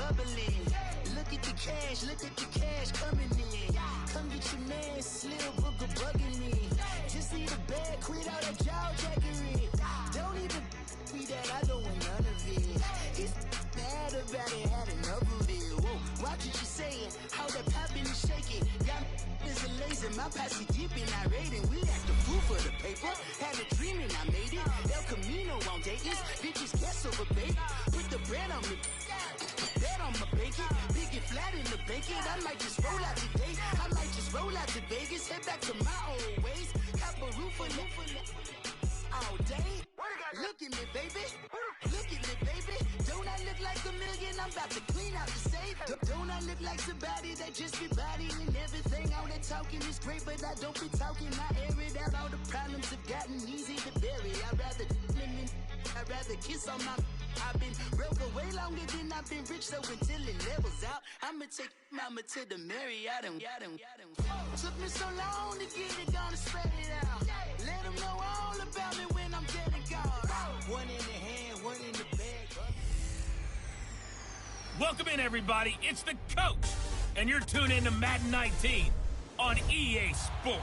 bubbling. Look at the cash coming in. Come get your man, Slim Booker bugging me. Just need a bag, quit all that jaw jackery. Don't even me that I don't want none of it. He's mad about it, had enough of it. Whoa, watch what you saying, how that poppin' and shaking. Got is a laser, my posse deep and I raiding. We act the fool for the paper, had a dream and I made it. El Camino on Dayton's, bitches guess over bait. Put the bread on me, bet on my bacon. Big and flat in the bacon, I might just roll out today. I might just roll out to Vegas, head back to my old ways. Cop a roof for all day. Look at me, baby. Look at me, baby. Don't I look like a million? I'm about to clean out the safe. Don't I look like somebody that just be bodying everything? All that talking is great, but I don't be talking. I air it out. All the problems have gotten easy to bury. I'd rather kiss on my. I've been broke way longer than I've been rich, so until it levels out, I'ma take mama to the Marriott and took me so long to get it, gonna spread it out. Let them know all about me when I'm dead and gone. One in the hand, one in the bag. Welcome in, everybody. It's the coach, and you're tuned in to Madden 19 on EA Sports.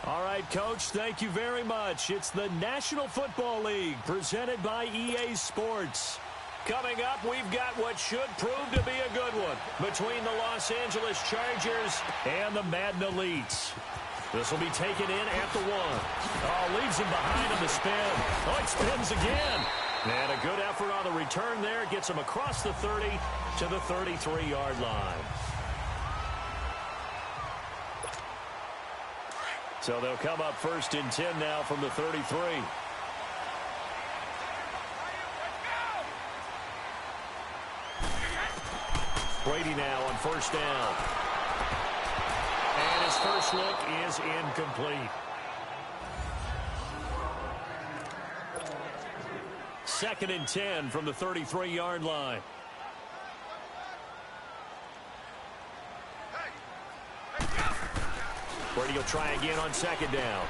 All right, Coach, thank you very much. It's the National Football League presented by EA Sports. Coming up, we've got what should prove to be a good one between the Los Angeles Chargers and the Madden Elites. This will be taken in at the 1. Oh, leaves him behind on the spin. Oh, it spins again. And a good effort on the return there. Gets him across the 30 to the 33-yard line. So they'll come up 1st and 10 now from the 33. Brady now on 1st down. And his first look is incomplete. 2nd and 10 from the 33-yard line. Brady will try again on 2nd down.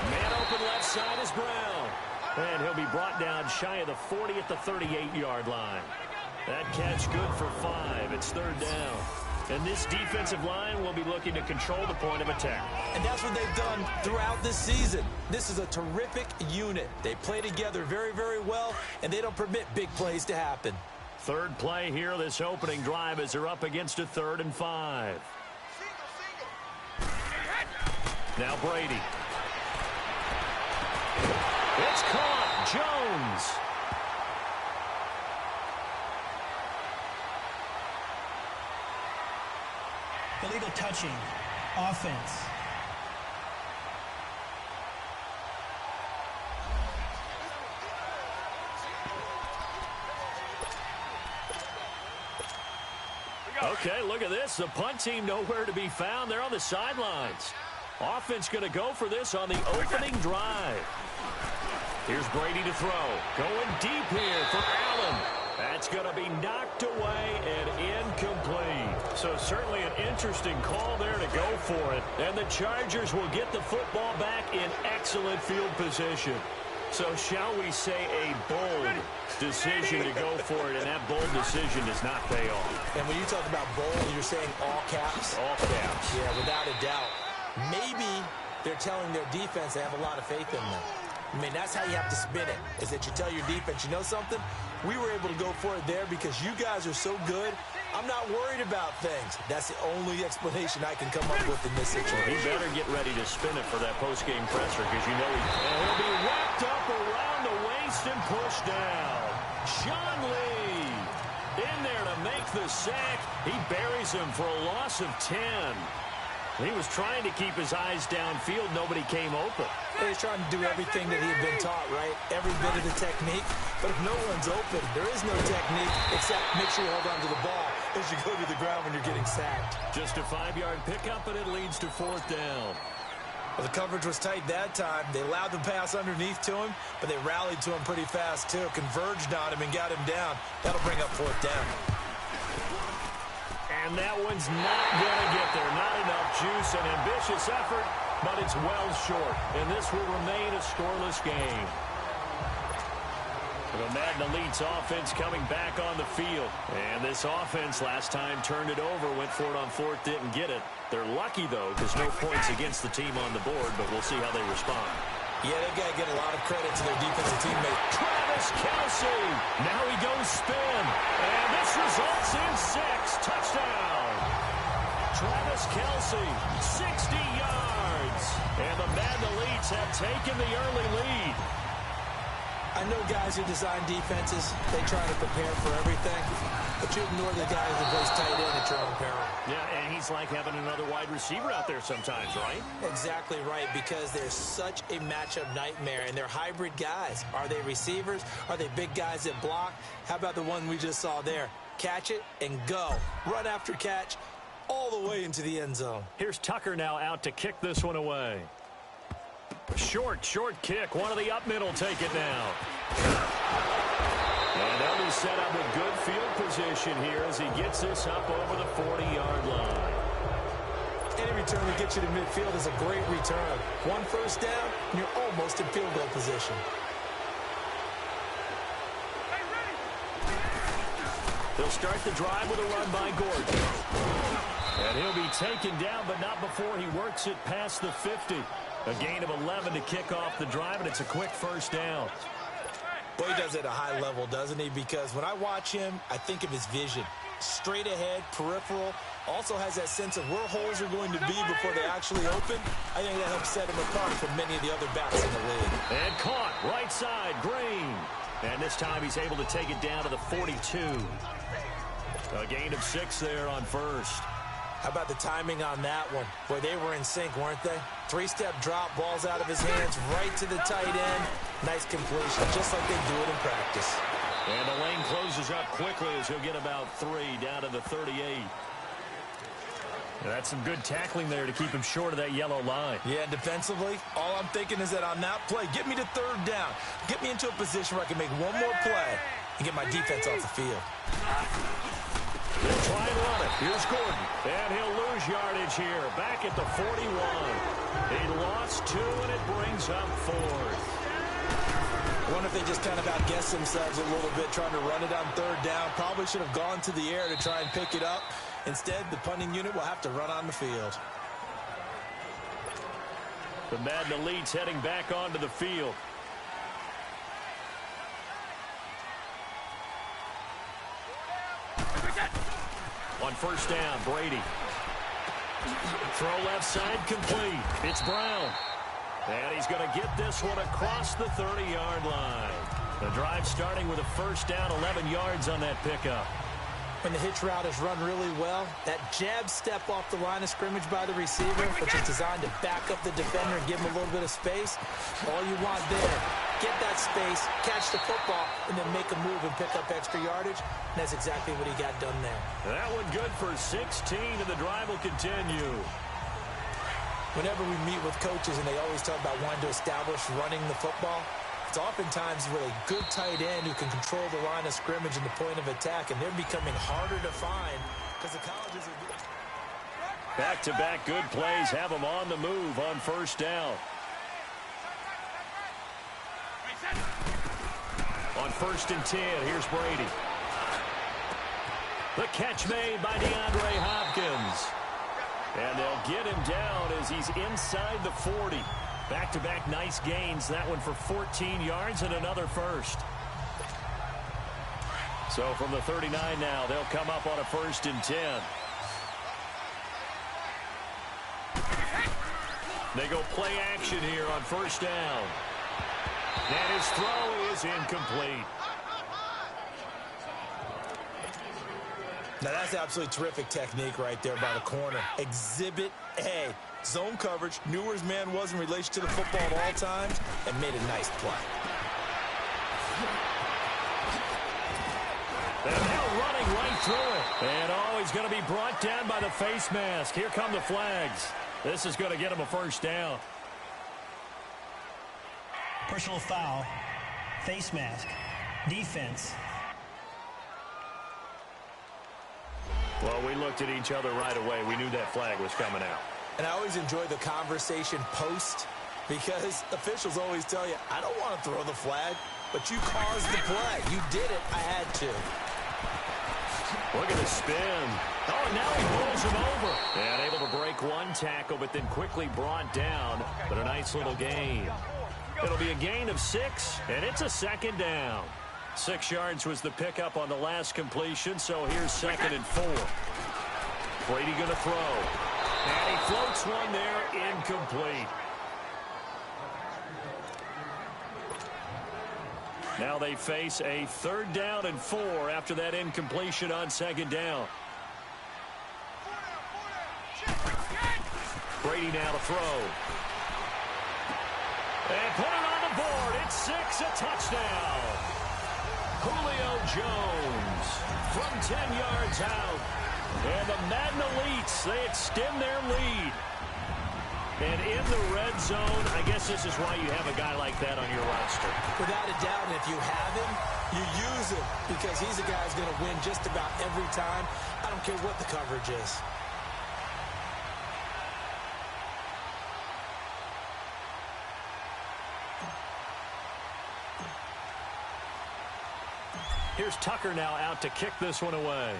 Man open left side is Brown. And he'll be brought down shy of the 40 at the 38-yard line. That catch good for 5. It's 3rd down. And this defensive line will be looking to control the point of attack. And that's what they've done throughout this season. This is a terrific unit. They play together very, very well, and they don't permit big plays to happen. 3rd play here, this opening drive, as they're up against a 3rd and 5. Now Brady. It's caught. Jones. Illegal touching. Offense. Okay, look at this. The punt team nowhere to be found. They're on the sidelines. Offense going to go for this on the opening drive. Here's Brady to throw. Going deep here for Allen. That's going to be knocked away and incomplete. So certainly an interesting call there to go for it. And the Chargers will get the football back in excellent field position. So shall we say a bold decision to go for it, and that bold decision does not pay off. And when you talk about bold, you're saying all caps? All caps. Yeah, without a doubt. Maybe they're telling their defense they have a lot of faith in them. I mean, that's how you have to spin it, is that you tell your defense, you know something? We were able to go for it there because you guys are so good. I'm not worried about things. That's the only explanation I can come up with in this situation. He better get ready to spin it for that post-game presser because you know he'll be wrapped up around the waist and pushed down. Sean Lee in there to make the sack. He buries him for a loss of 10. He was trying to keep his eyes downfield. Nobody came open. He's trying to do everything that he had been taught, right? Every bit of the technique. But if no one's open, there is no technique except make sure you hold on to the ball as you go to the ground when you're getting sacked. Just a 5-yard pickup, and it leads to 4th down. Well, the coverage was tight that time. They allowed the pass underneath to him, but they rallied to him pretty fast, too. Converged on him and got him down. That'll bring up 4th down. And that one's not going to get there. Not enough juice. An ambitious effort, but it's well short. And this will remain a scoreless game. The Madden Elite's offense coming back on the field. And this offense last time turned it over, went for it on fourth, didn't get it. They're lucky, though, because no points against the team on the board, but we'll see how they respond. Yeah, they've got to get a lot of credit to their defensive teammate. Travis Kelce. Now he goes spin. And this results in 6. Touchdown. Travis Kelce, 60 yards. And the Madden Elites have taken the early lead. I know guys who design defenses, they try to prepare for everything, but you ignore the guys that plays tight end at your own peril. Yeah, and he's like having another wide receiver out there sometimes, right? Exactly right, because they're such a matchup nightmare, and they're hybrid guys. Are they receivers? Are they big guys that block? How about the one we just saw there? Catch it and go. Run after catch all the way into the end zone. Here's Tucker now out to kick this one away. Short kick. One of the up middle take it now. And they'll be set up with good field position here as he gets this up over the 40-yard line. Any return that gets you to midfield is a great return. One first down, and you're almost in field goal position. They'll start the drive with a run by Gordon. And he'll be taken down, but not before he works it past the 50. A gain of 11 to kick off the drive, and it's a quick first down. Well, he does it at a high level, doesn't he? Because when I watch him, I think of his vision. Straight ahead, peripheral. Also has that sense of where holes are going to be before they actually open. I think that helps set him apart from many of the other backs in the league. And caught, right side, Green. And this time he's able to take it down to the 42. A gain of 6 there on first. How about the timing on that one? Boy, they were in sync, weren't they? 3-step drop, balls out of his hands, right to the tight end. Nice completion, just like they do it in practice. And the lane closes up quickly as he'll get about 3 down to the 38. That's some good tackling there to keep him short of that yellow line. Yeah, defensively, all I'm thinking is that on that play, get me to third down. Get me into a position where I can make one more play and get my defense off the field. They'll try and run it. Here's Gordon. And he'll lose yardage here. Back at the 41. He lost 2, and it brings up 4th. I wonder if they just kind of outguessed themselves a little bit trying to run it on third down. Probably should have gone to the air to try and pick it up. Instead, the punting unit will have to run on the field. The Madden Elites heading back onto the field. On first down, Brady. Throw left side complete. It's Brown. And he's going to get this one across the 30-yard line. The drive starting with a first down, 11 yards on that pickup. When the hitch route is run really well, that jab step off the line of scrimmage by the receiver, which is designed to back up the defender and give him a little bit of space, all you want there, get that space, catch the football, and then make a move and pick up extra yardage. And that's exactly what he got done there. That one good for 16, and the drive will continue. Whenever we meet with coaches and they always talk about wanting to establish running the football, it's oftentimes with a good tight end who can control the line of scrimmage and the point of attack, and they're becoming harder to find because the colleges are good. Back-to-back good plays have them on the move on first down. On 1st and 10, here's Brady. The catch made by DeAndre Hopkins. And they'll get him down as he's inside the 40. Back-to-back nice gains. That one for 14 yards and another first. So from the 39 now, they'll come up on a 1st and 10. They go play action here on first down. And his throw is incomplete. Now that's absolutely terrific technique right there by the corner. Exhibit A. Zone coverage, knew where his man was in relation to the football at all times, and made a nice play. And now running right through it. And he's going to be brought down by the face mask. Here come the flags. This is going to get him a first down. Personal foul, face mask, defense. Well, we looked at each other right away. We knew that flag was coming out. And I always enjoy the conversation post because officials always tell you, I don't want to throw the flag. but you caused the play. You did it. I had to. Look at the spin. Oh, and now he rolls him over. And able to break one tackle, but then quickly brought down. But a nice little gain. It'll be a gain of 6, and it's a second down. 6 yards was the pickup on the last completion, so here's 2nd and 4. Brady going to throw. And he floats one there, incomplete. Now they face a 3rd down and 4 after that incompletion on 2nd down. Brady now to throw. And put it on the board. It's 6, a touchdown. Julio Jones from 10 yards out. And the Madden Elites, they extend their lead. And in the red zone, I guess this is why you have a guy like that on your roster. Without a doubt, and if you have him, you use him because he's a guy who's going to win just about every time. I don't care what the coverage is. Here's Tucker now out to kick this one away.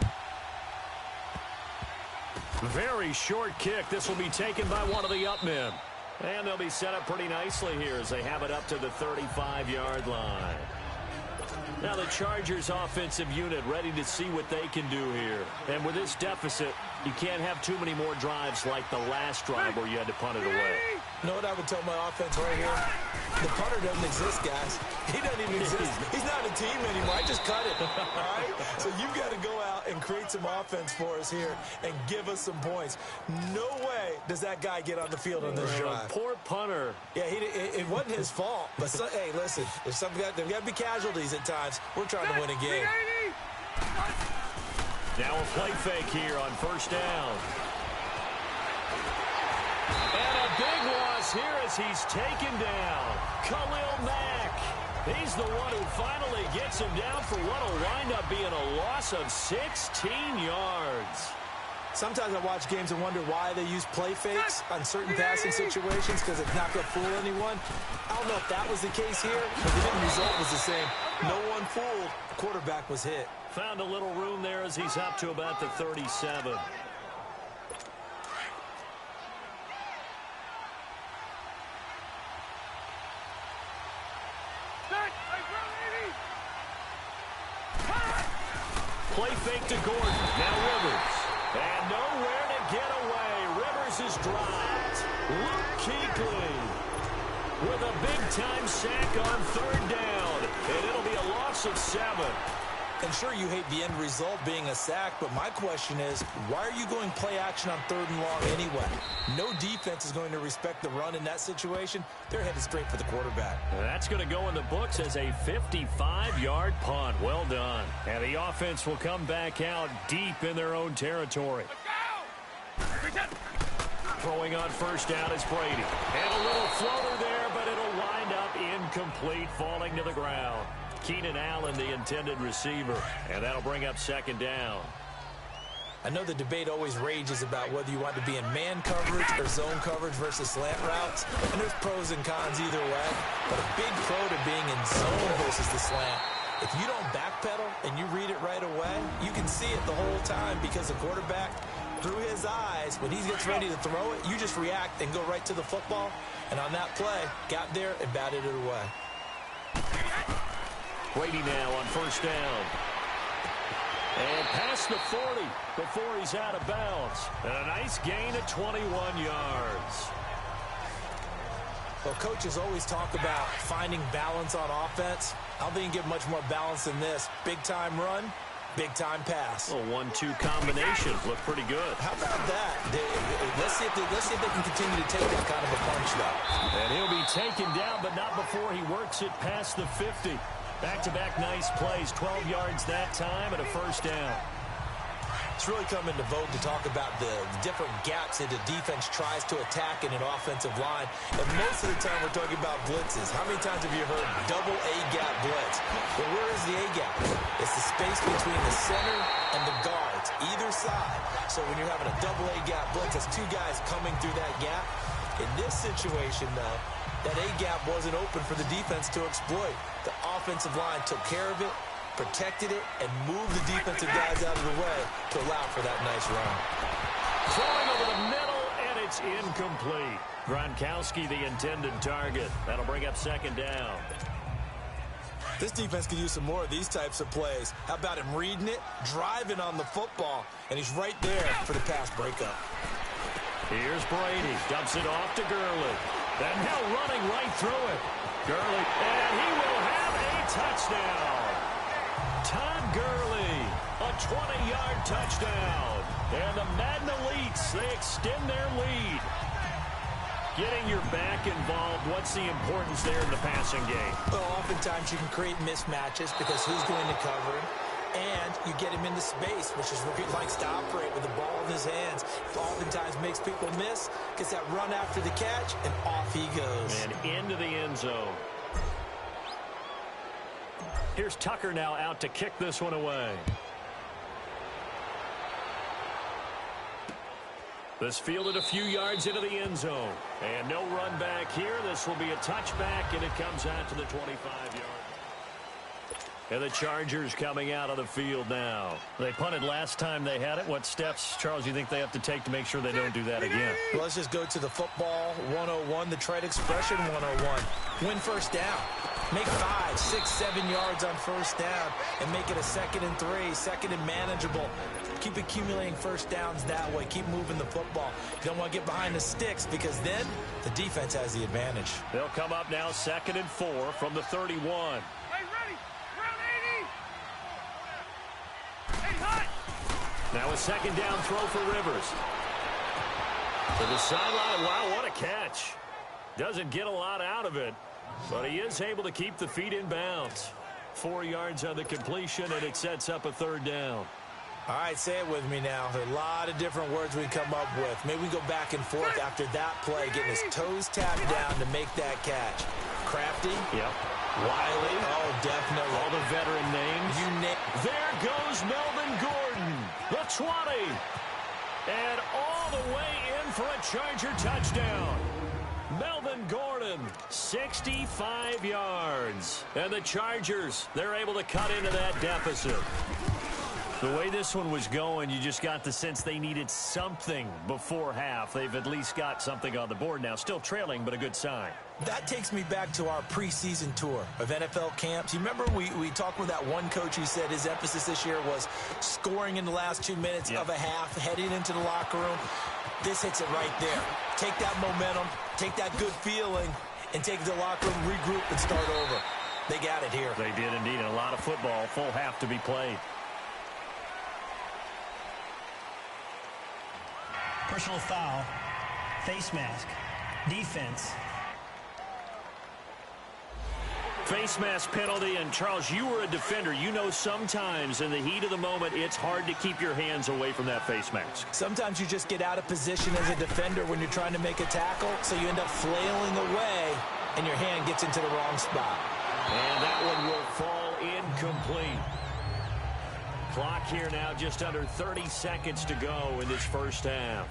Very short kick. This will be taken by one of the up men. And they'll be set up pretty nicely here as they have it up to the 35-yard line. Now the Chargers offensive unit ready to see what they can do here. And with this deficit, you can't have too many more drives like the last drive where you had to punt it away. You know what I would tell my offense right here? The punter doesn't exist, guys. He doesn't even exist. He's not a team anymore. I just cut it, all right? So you've got to go out and create some offense for us here and give us some points. No way does that guy get on the field on this drive. Poor punter. Yeah, it wasn't his fault. But, hey, listen, there's got to be casualties at times. We're trying to win a game. Now a play fake here on 1st down. And a big loss here as he's taken down. Khalil Mack. He's the one who finally gets him down for what will wind up being a loss of 16 yards. Sometimes I watch games and wonder why they use play fakes on certain passing situations because it's not going to fool anyone. I don't know if that was the case here, but the end result was the same. No one fooled. The quarterback was hit. Found a little room there as he's up to about the 37. Play fake to Gordon. Now Rivers. And nowhere to get away. Rivers is dropped. Luke Kuechly with a big-time sack on 3rd down. And it'll be a loss of 7. And sure, you hate the end result being a sack, but my question is, why are you going play action on 3rd and long anyway? No defense is going to respect the run in that situation. They're headed straight for the quarterback. That's going to go in the books as a 55-yard punt. Well done. And the offense will come back out deep in their own territory. Throwing on 1st down is Brady. And a little floater there, but it'll wind up incomplete, falling to the ground. Keenan Allen, the intended receiver, and that'll bring up 2nd down. I know the debate always rages about whether you want to be in man coverage or zone coverage versus slant routes, and there's pros and cons either way, but a big pro to being in zone versus the slant. If you don't backpedal and you read it right away, you can see it the whole time because the quarterback, through his eyes, when he gets ready to throw it, you just react and go right to the football, and on that play, got there and batted it away. Brady now on 1st down. And past the 40 before he's out of bounds. And a nice gain of 21 yards. Well, coaches always talk about finding balance on offense. I don't think you can get much more balance than this. Big-time run, big-time pass. A 1-2 combination. Looked pretty good. How about that? Let's see if they can continue to take that kind of a punch, though. And he'll be taken down, but not before he works it past the 50. Back-to-back nice plays, 12 yards that time and a 1st down. It's really come into vogue to talk about the different gaps that the defense tries to attack in an offensive line. And most of the time we're talking about blitzes. How many times have you heard double A-gap blitz? Well, where is the A-gap? It's the space between the center and the guards, either side. So when you're having a double A-gap blitz, that's 2 guys coming through that gap. In this situation, though, That A-gap wasn't open for the defense to exploit. The offensive line took care of it, protected it, and moved the defensive guys out of the way to allow for that nice run. Throwing over the middle, and it's incomplete. Gronkowski, the intended target. That'll bring up second down. This defense could use some more of these types of plays. How about him reading it, driving on the football, and he's right there for the pass breakup. Here's Brady. Dumps it off to Gurley. And now running right through it. Gurley, and he will have a touchdown. Todd Gurley, a 20-yard touchdown. And the Madden Elites, they extend their lead. Getting your back involved, what's the importance there in the passing game? Well, oftentimes you can create mismatches because who's going to cover him? And you get him into space, which is where he likes to operate with the ball in his hands. Oftentimes makes people miss, gets that run after the catch, and off he goes. And into the end zone. Here's Tucker now out to kick this one away. This fielded a few yards into the end zone. And no run back here. This will be a touchback, and it comes out to the 25-yard. And the Chargers coming out of the field now. They punted last time they had it. What steps, Charles, you think they have to take to make sure they don't do that again? Well, let's just go to the football 101, the trade expression 101. Win first down. Make 5, 6, 7 yards on first down and make it a 2nd and 3, 2nd and manageable. Keep accumulating first downs that way. Keep moving the football. You don't want to get behind the sticks because then the defense has the advantage. They'll come up now 2nd and 4 from the 31. Now a 2nd down throw for Rivers. To the sideline. Wow, what a catch. Doesn't get a lot out of it, but he is able to keep the feet in bounds. 4 yards on the completion, and it sets up a 3rd down. All right, say it with me now. There are a lot of different words we come up with. Maybe we go back and forth after that play, getting his toes tapped down to make that catch. Crafty. Yep. Wiley. Oh, definitely. All the veteran names. There goes Melvin Gordon, the 20. And all the way in for a Charger touchdown. Melvin Gordon, 65 yards. And the Chargers, they're able to cut into that deficit. The way this one was going, you just got the sense they needed something before half. They've at least got something on the board now. Still trailing, but a good sign. That takes me back to our preseason tour of NFL camps. You remember we talked with that one coach who said his emphasis this year was scoring in the last 2 minutes of a half, heading into the locker room. This hits it right there. Take that momentum, take that good feeling, and take it to the locker room, regroup, and start over. They got it here. They did indeed, and a lot of football, full half to be played. Personal foul, face mask, defense. Face mask penalty, and Charles, you were a defender. You know sometimes in the heat of the moment, it's hard to keep your hands away from that face mask. Sometimes you just get out of position as a defender when you're trying to make a tackle, so you end up flailing away, and your hand gets into the wrong spot. And that one will fall incomplete. Clock here now, just under 30 seconds to go in this first half.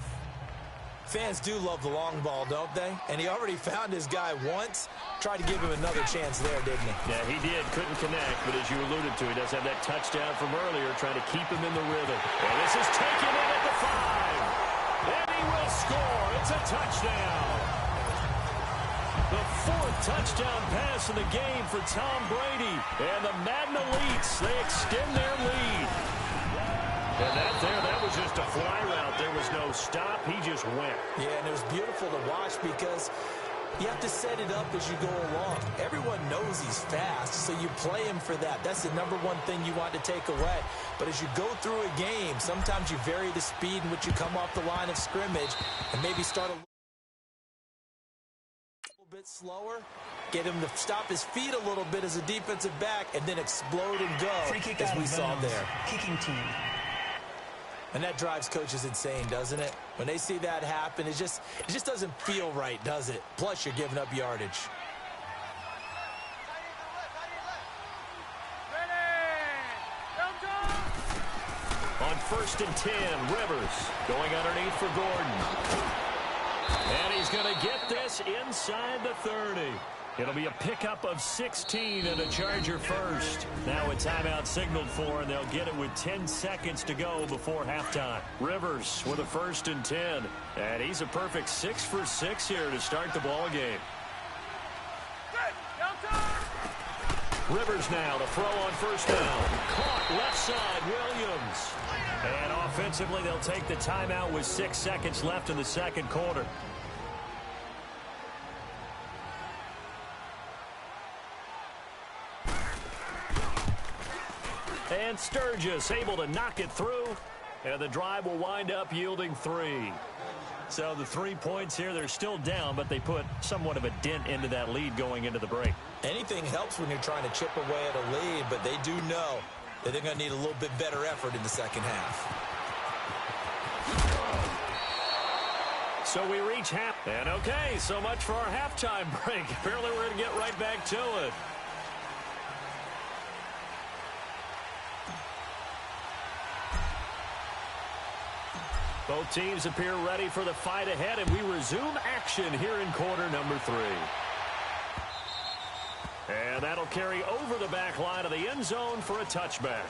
Fans do love the long ball, don't they? And he already found his guy once. Tried to give him another chance there, didn't he? Yeah, he did. Couldn't connect, but as you alluded to, he does have that touchdown from earlier, trying to keep him in the rhythm. And this is taken in at the 5. And he will score. It's a touchdown. The 4th touchdown pass in the game for Tom Brady. And the Madden Elites, they extend their lead. And that was just a fly route. There was no stop. He just went. Yeah, and it was beautiful to watch because you have to set it up as you go along. Everyone knows he's fast, so you play him for that. That's the #1 thing you want to take away. But as you go through a game, sometimes you vary the speed in which you come off the line of scrimmage and maybe start a little bit slower. Get him to stop his feet a little bit as a defensive back and then explode and go, Free kick as we saw there. Kicking team. And that drives coaches insane, doesn't it? When they see that happen, it just doesn't feel right, does it? Plus, you're giving up yardage. On 1st and 10, Rivers going underneath for Gordon. And he's going to get this inside the 30. It'll be a pickup of 16 and a Charger first. Now a timeout signaled for, and they'll get it with 10 seconds to go before halftime. Rivers with a 1st and 10. And he's a perfect 6 for 6 here to start the ball game. Rivers now to throw on 1st down. Caught left side, Williams. And offensively, they'll take the timeout with 6 seconds left in the second quarter. And Sturgis able to knock it through, and the drive will wind up yielding 3. So the 3 points here, they're still down, but they put somewhat of a dent into that lead going into the break. Anything helps when you're trying to chip away at a lead, but they do know that they're going to need a little bit better effort in the second half. So we reach half. And okay, so much for our halftime break. Apparently we're going to get right back to it. Both teams appear ready for the fight ahead, and we resume action here in quarter number 3. And that'll carry over the back line of the end zone for a touchback.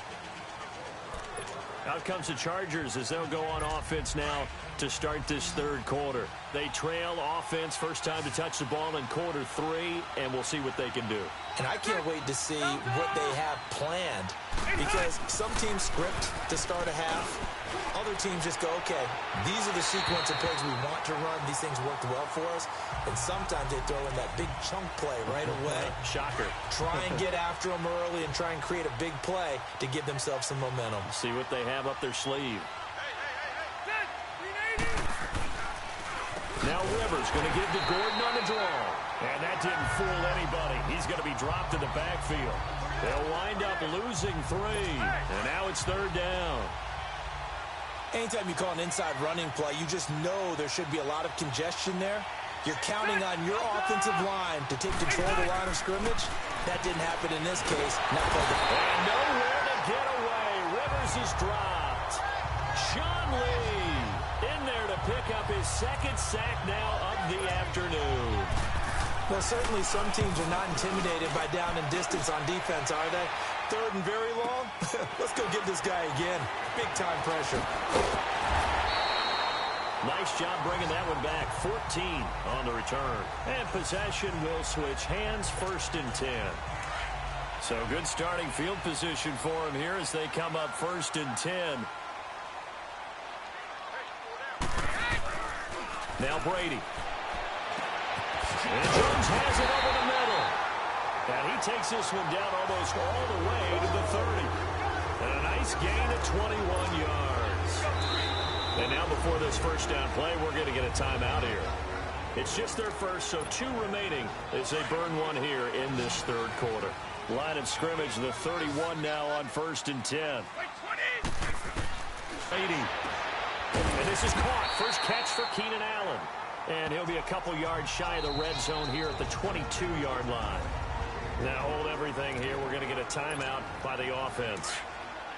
Out comes the Chargers as they'll go on offense now to start this third quarter. They trail offense, first time to touch the ball in quarter 3, and we'll see what they can do. And I can't wait to see what they have planned, because some teams script to start a half. Other teams just go, okay, these are the sequence of plays we want to run. These things worked well for us. And sometimes they throw in that big chunk play right away. Shocker. Try and get after them early and try and create a big play to give themselves some momentum. See what they have up their sleeve. Now Rivers going to give to Gordon on the draw. And that didn't fool anybody. He's going to be dropped in the backfield. They'll wind up losing 3. And now it's 3rd down. Anytime you call an inside running play, you just know there should be a lot of congestion there. You're counting on your offensive line to take control of the line of scrimmage. That didn't happen in this case. And nowhere to get away. Rivers is dropped. Sean Lee in there to pick up his 2nd sack now of the afternoon. Well, certainly some teams are not intimidated by down and distance on defense, are they? 3rd and very long? Let's go get this guy again. Big-time pressure. Nice job bringing that one back. 14 on the return. And possession will switch hands, 1st and 10. So good starting field position for him here as they come up 1st and 10. Now Brady. And Jones has it over the middle. And he takes this one down almost all the way to the 30. And a nice gain of 21 yards. And now before this 1st down play, we're going to get a timeout here. It's just their first, so 2 remaining as they burn one here in this 3rd quarter. Line of scrimmage, the 31 now on 1st and 10. 80. And this is caught. First catch for Keenan Allen. And he'll be a couple yards shy of the red zone here at the 22-yard line. Now hold everything here. We're going to get a timeout by the offense.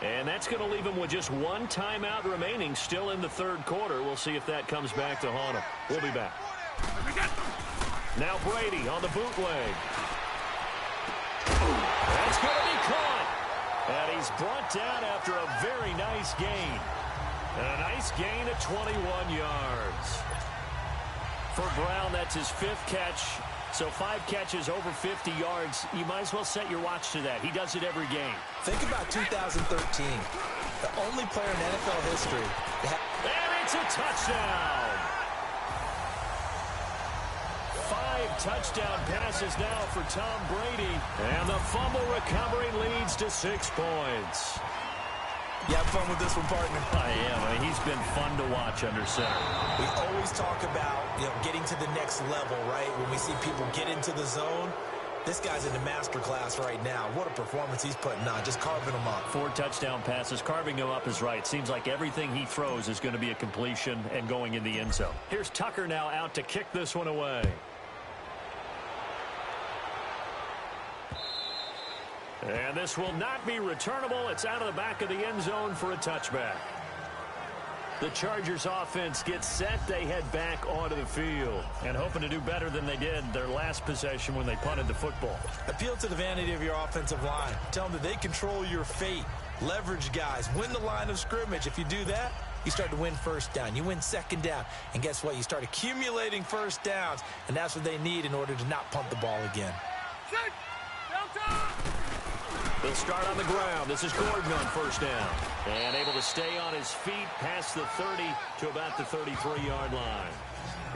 And that's going to leave him with just 1 timeout remaining still in the 3rd quarter. We'll see if that comes back to haunt him. We'll be back. Now Brady on the bootleg. That's going to be caught. And he's brought down after a very nice gain. And a nice gain of 21 yards. For Brown, that's his 5th catch. So 5 catches over 50 yards. You might as well set your watch to that. He does it every game. Think about 2013. The only player in NFL history. And it's a touchdown. 5 touchdown passes now for Tom Brady. And the fumble recovery leads to 6 points. You have fun with this one, partner? I am. I mean, he's been fun to watch under center. We always talk about, getting to the next level, right? When we see people get into the zone, this guy's in the master class right now. What a performance he's putting on, just carving them up. 4 touchdown passes. Carving them up is right. Seems like everything he throws is going to be a completion and going in the end zone. Here's Tucker now out to kick this one away. And this will not be returnable. It's out of the back of the end zone for a touchback. The Chargers offense gets set. They head back onto the field and hoping to do better than they did their last possession when they punted the football. Appeal to the vanity of your offensive line. Tell them that they control your fate. Leverage guys. Win the line of scrimmage. If you do that, you start to win first down. You win second down. And guess what? You start accumulating first downs. And that's what they need in order to not punt the ball again. They'll start on the ground. This is Gordon on first down. And able to stay on his feet past the 30 to about the 33-yard line.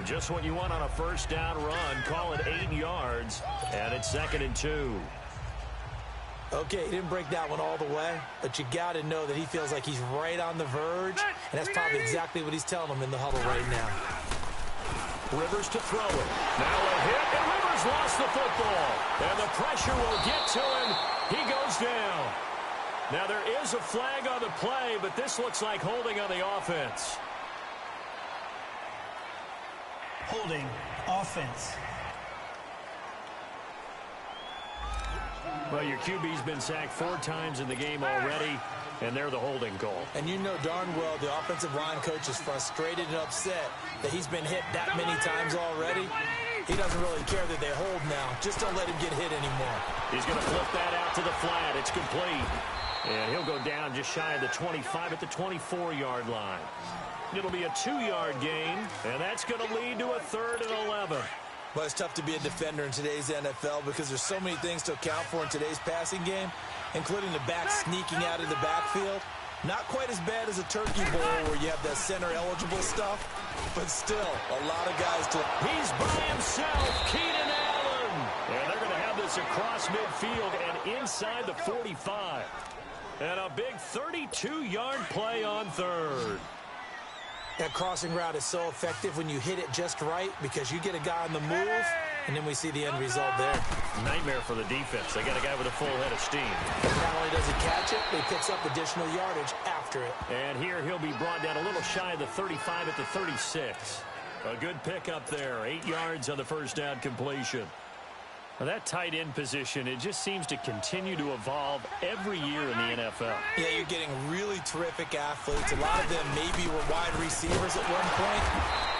Just what you want on a first down run. Call it 8 yards. And it's 2nd and 2. Okay, he didn't break that one all the way, but you got to know that he feels like he's right on the verge, and that's probably exactly what he's telling them in the huddle right now. Rivers to throw it. Now a hit, and Rivers lost the football. And the pressure will get to him. He goes down. Now there is a flag on the play, but this looks like holding on the offense. Holding offense. Well, your QB's been sacked 4 times in the game already, and they're the holding call. And you know darn well the offensive line coach is frustrated and upset that he's been hit that many times already. He doesn't really care that they hold now. Just don't let him get hit anymore. He's going to flip that out to the flat. It's complete. And he'll go down just shy of the 25 at the 24-yard line. It'll be a 2-yard gain, and that's going to lead to a 3rd and 11. Well, it's tough to be a defender in today's NFL because there's so many things to account for in today's passing game, including the back sneaking out of the backfield. Not quite as bad as a turkey bowl where you have that center-eligible stuff, but still, a lot of guys to... He's by himself, Keenan Allen. And they're going to have this across midfield and inside the 45. And a big 32-yard play on 3rd. That crossing route is so effective when you hit it just right because you get a guy on the move, and then we see the end result there. Nightmare for the defense. They got a guy with a full head of steam. Not only does he catch it, but he picks up additional yardage after it. And here he'll be brought down a little shy of the 35 at the 36. A good pickup there. 8 yards on the first down completion. Now that tight end position, it just seems to continue to evolve every year in the NFL. Yeah, you're getting really terrific athletes. A lot of them maybe were wide receivers at one point.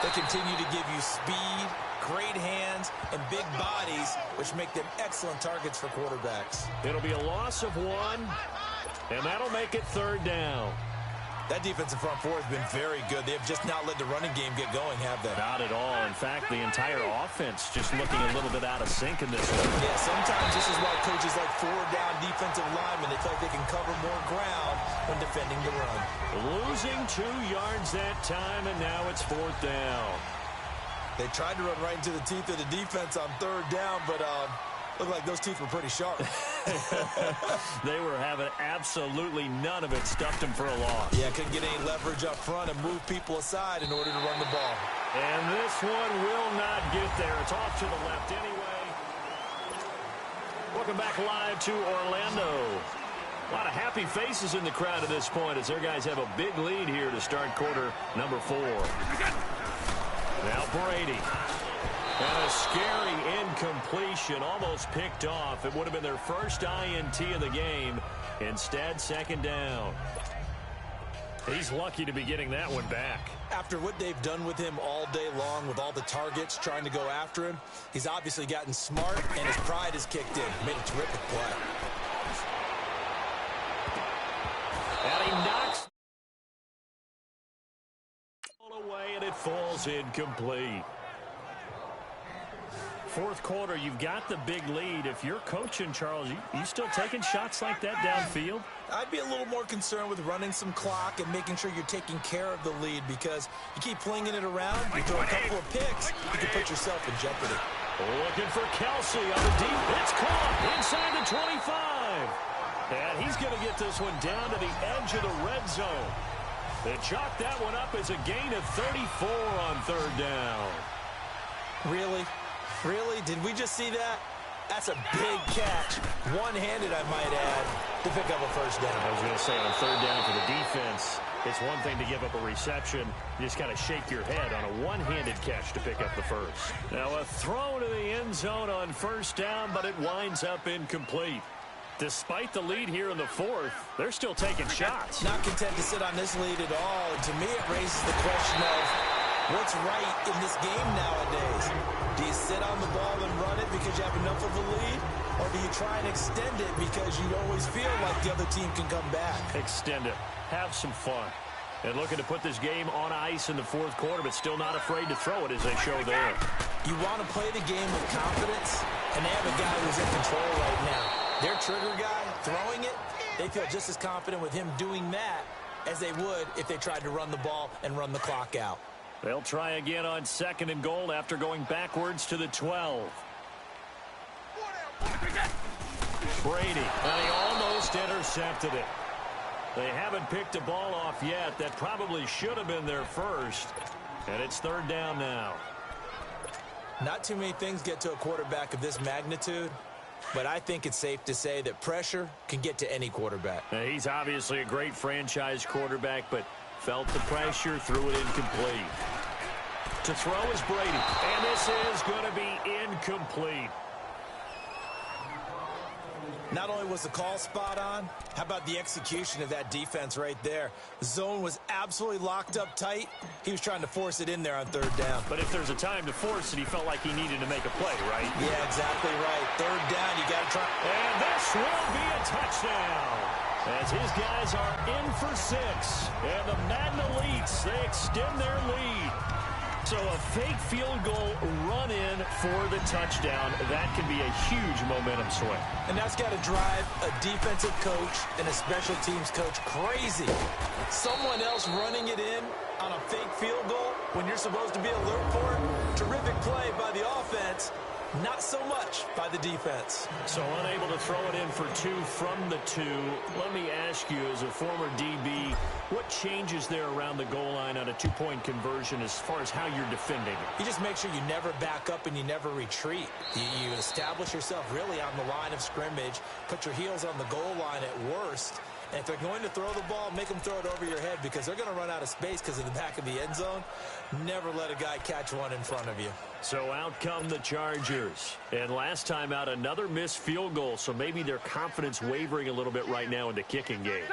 They continue to give you speed, great hands, and big bodies, which make them excellent targets for quarterbacks. It'll be a loss of 1, and that'll make it 3rd down. That defensive front four has been very good. They have just not let the running game get going, have they? Not at all. In fact, the entire offense just looking a little bit out of sync in this one. Yeah, sometimes this is why coaches like 4-down defensive linemen. They feel like they can cover more ground when defending the run. Losing 2 yards that time, and now it's 4th down. They tried to run right into the teeth of the defense on 3rd down, but looked like those teeth were pretty sharp. They were having absolutely none of it. Stuffed them for a loss. Yeah, couldn't get any leverage up front and move people aside in order to run the ball. And this one will not get there. It's off to the left anyway. Welcome back live to Orlando. A lot of happy faces in the crowd at this point as their guys have a big lead here to start quarter number 4. Now Brady. And a scary incompletion, almost picked off. It would have been their first INT of the game. Instead, 2nd down. He's lucky to be getting that one back. After what they've done with him all day long, with all the targets trying to go after him, he's obviously gotten smart, and his pride has kicked in. Made a terrific play. And he knocks it away, and it falls incomplete. 4th quarter, you've got the big lead. If you're coaching, Charles, you still taking shots like that downfield? I'd be a little more concerned with running some clock and making sure you're taking care of the lead because you keep flinging it around, you throw a couple of picks, you can put yourself in jeopardy. Looking for Kelsey on the deep. It's caught inside the 25. And he's going to get this one down to the edge of the red zone. They chalk that one up as a gain of 34 on 3rd down. Really? Really? Did we just see that? That's a big catch. One-handed, I might add, to pick up a first down. I was going to say, on 3rd down for the defense, it's one thing to give up a reception. You just got to shake your head on a one-handed catch to pick up the first. Now a throw to the end zone on 1st down, but it winds up incomplete. Despite the lead here in the fourth, they're still taking shots. Not content to sit on this lead at all. And to me, it raises the question of what's right in this game nowadays. Do you sit on the ball and run it because you have enough of a lead? Or do you try and extend it because you always feel like the other team can come back? Extend it. Have some fun. And looking to put this game on ice in the fourth quarter, but still not afraid to throw it as they show there. You want to play the game with confidence, and they have a guy who's in control right now. Their trigger guy, throwing it, they feel just as confident with him doing that as they would if they tried to run the ball and run the clock out. They'll try again on 2nd and goal after going backwards to the 12. Brady, and he almost intercepted it. They haven't picked a ball off yet. That probably should have been their first. And it's 3rd down now. Not too many things get to a quarterback of this magnitude, but I think it's safe to say that pressure can get to any quarterback. Now, he's obviously a great franchise quarterback, but felt the pressure, threw it incomplete. To throw is Brady, and this is going to be incomplete. Not only was the call spot on, how about the execution of that defense right there? The zone was absolutely locked up tight. He was trying to force it in there on 3rd down. But if there's a time to force it, he felt like he needed to make a play, right? Yeah, exactly right. 3rd down, you got to try. And this will be a touchdown, as his guys are in for 6. And the Madden Elites, they extend their lead. So a fake field goal run in for the touchdown. That can be a huge momentum swing. And that's got to drive a defensive coach and a special teams coach crazy. Someone else running it in on a fake field goal when you're supposed to be alert for it. Terrific play by the offense. Not so much by the defense. So unable to throw it in for 2 from the 2. Let me ask you, as a former DB, what changes there around the goal line on a 2-point conversion as far as how you're defending? You just make sure you never back up and you never retreat. You establish yourself really on the line of scrimmage, put your heels on the goal line at worst. And if they're going to throw the ball, make them throw it over your head because they're going to run out of space because of the back of the end zone. Never let a guy catch one in front of you. So out come the Chargers. And last time out, another missed field goal. So maybe their confidence wavering a little bit right now in the kicking game.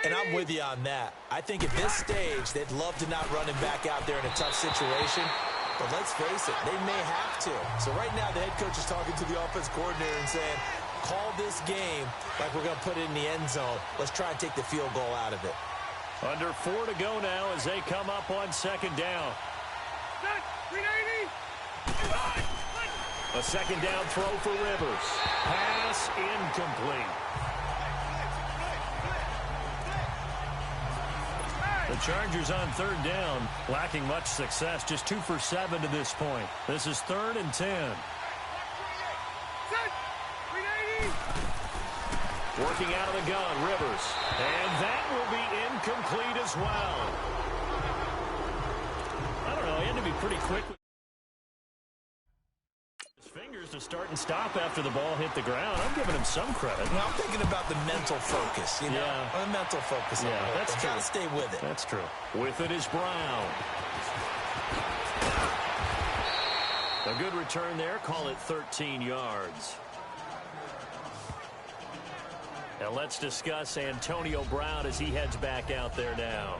And I'm with you on that. I think at this stage, they'd love to not run him back out there in a tough situation. But let's face it, they may have to. So right now, the head coach is talking to the offense coordinator and saying, call this game like we're going to put it in the end zone. Let's try and take the field goal out of it. Under 4 to go now as they come up on 2nd down. A 2nd down throw for Rivers. Pass incomplete. The Chargers on 3rd down, lacking much success, just 2 for 7 to this point. This is 3rd and 10. Working out of the gun, Rivers. And that will be incomplete as well. I don't know, he had to be pretty quick with his fingers to start and stop after the ball hit the ground. I'm giving him some credit. Well, I'm thinking about the mental focus, you know? Yeah. The mental focus. Yeah, that's true. Got to stay with it. That's true. With it is Brown. A good return there. Call it 13 yards. Now let's discuss Antonio Brown as he heads back out there now.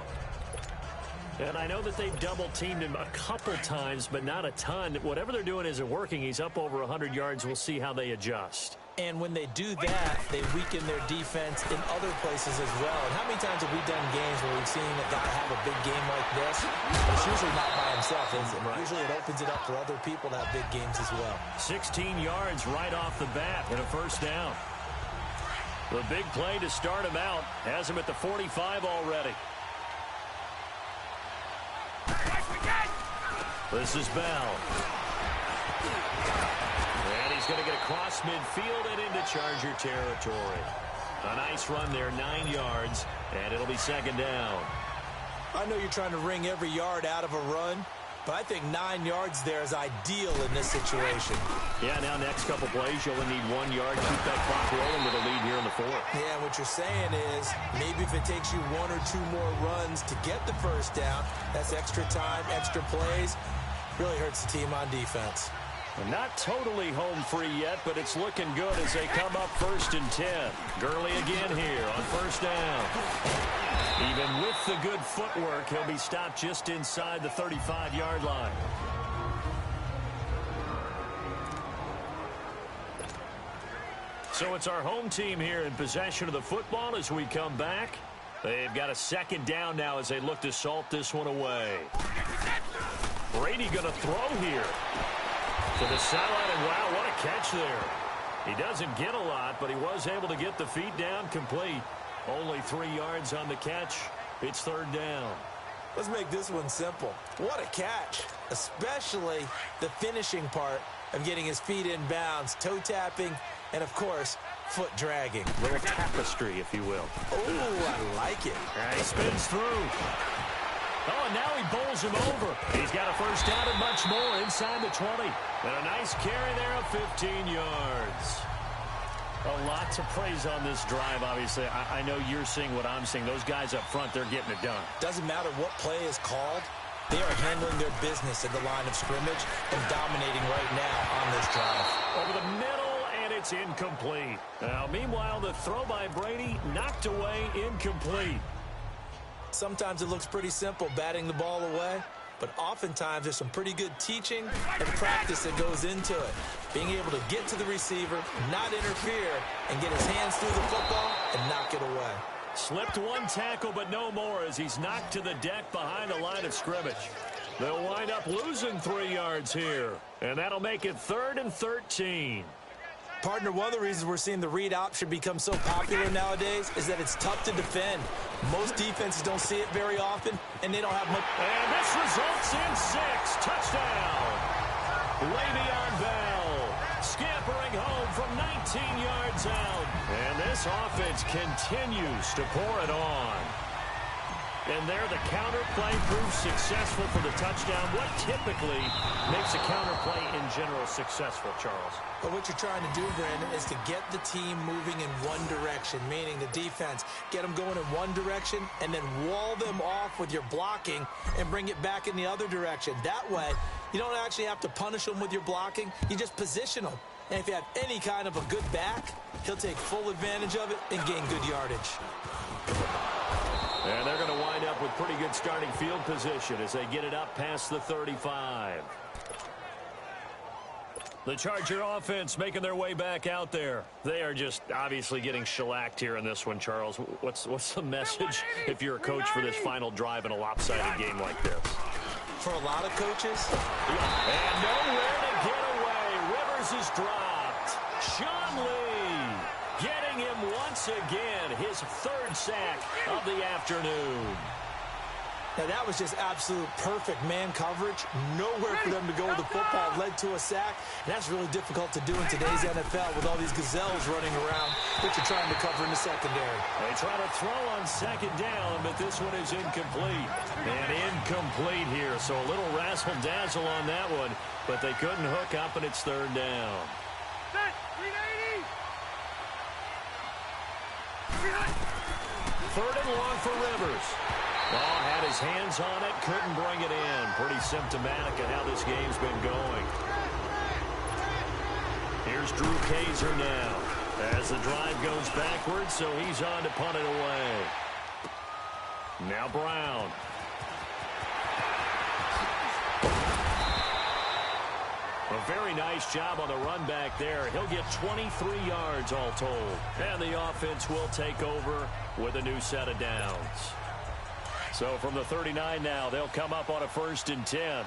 And I know that they've double-teamed him a couple times, but not a ton. Whatever they're doing isn't working. He's up over 100 yards. We'll see how they adjust. And when they do that, they weaken their defense in other places as well. And how many times have we done games where we've seen a guy have a big game like this? It's usually not by himself, is it? Right. Usually it opens it up for other people to have big games as well. 16 yards right off the bat and a 1st down. The big play to start him out has him at the 45 already. This is Bell. And he's going to get across midfield and into Charger territory. A nice run there, 9 yards, and it'll be 2nd down. I know you're trying to wring every yard out of a run, but I think 9 yards there is ideal in this situation. Yeah, now next couple plays, you only need 1 yard. Keep that clock rolling with a lead here in the 4th. Yeah, what you're saying is maybe if it takes you 1 or 2 more runs to get the 1st down, that's extra time, extra plays. Really hurts the team on defense. And not totally home free yet, but it's looking good as they come up 1st and 10. Gurley again here on 1st down. Even with the good footwork, he'll be stopped just inside the 35-yard line. So it's our home team here in possession of the football as we come back. They've got a 2nd down now as they look to salt this one away. Brady going to throw here to the sideline, and wow, what a catch there. He doesn't get a lot, but he was able to get the feet down complete. Only 3 yards on the catch. It's 3rd down. Let's make this one simple. What a catch, especially the finishing part of getting his feet in bounds, toe tapping, and of course, foot dragging. Little tapestry, if you will. Oh, I like it. He spins through. Oh, and now he bowls him over. He's got a 1st down and much more inside the 20. And a nice carry there of 15 yards. A lot to praise on this drive, obviously. I know you're seeing what I'm seeing. Those guys up front, they're getting it done. Doesn't matter what play is called. They are handling their business at the line of scrimmage and dominating right now on this drive. Over the middle, and it's incomplete. Now, meanwhile, the throw by Brady knocked away, incomplete. Sometimes it looks pretty simple, batting the ball away. But oftentimes there's some pretty good teaching and practice that goes into it. Being able to get to the receiver, not interfere, and get his hands through the football and knock it away. Slipped 1 tackle, but no more as he's knocked to the deck behind the line of scrimmage. They'll wind up losing 3 yards here, and that'll make it 3rd and 13. Partner, one of the reasons we're seeing the read option become so popular nowadays is that it's tough to defend. Most defenses don't see it very often, and they don't have much. And this results in 6. Touchdown. Le'Veon Bell scampering home from 19 yards out. And this offense continues to pour it on. And there, the counter play proves successful for the touchdown. What typically makes a counter play in general successful, Charles? But what you're trying to do, Brandon, is to get the team moving in one direction, meaning the defense, get them going in one direction, and then wall them off with your blocking and bring it back in the other direction. That way, you don't actually have to punish them with your blocking. You just position them. And if you have any kind of a good back, he'll take full advantage of it and gain good yardage. And they're going to wind up with pretty good starting field position as they get it up past the 35. The Charger offense making their way back out there. They are just obviously getting shellacked here in this one, Charles. What's the message if you're a coach for this final drive in a lopsided game like this? For a lot of coaches. And nowhere to get away. Rivers is dropped. Sean Lee getting him once again, his 3rd sack of the afternoon. Now, that was just absolute perfect man coverage. Nowhere for them to go with the football. Led to a sack. And that's really difficult to do in today's NFL with all these gazelles running around that you're trying to cover in the secondary. They try to throw on 2nd down, but this one is incomplete. And incomplete here, so a little razzle-dazzle on that one. But they couldn't hook up, and it's 3rd down. 3rd and long for Rivers. Oh, had his hands on it, couldn't bring it in. Pretty symptomatic of how this game's been going. Here's Drew Kaiser now as the drive goes backwards, so he's on to punt it away. Now Brown. A very nice job on the run back there. He'll get 23 yards all told. And the offense will take over with a new set of downs. So from the 39 now, they'll come up on a 1st and 10.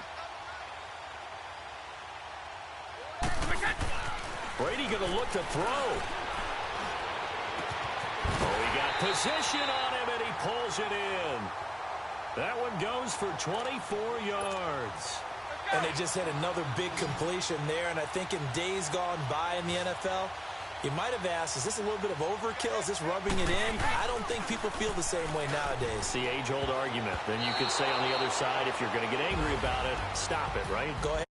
Brady going to look to throw. Oh, he got position on him, and he pulls it in. That one goes for 24 yards. And they just had another big completion there. And I think in days gone by in the NFL, you might have asked, is this a little bit of overkill? Is this rubbing it in? I don't think people feel the same way nowadays. It's the age-old argument. Then you could say on the other side, if you're going to get angry about it, stop it, right? Go ahead.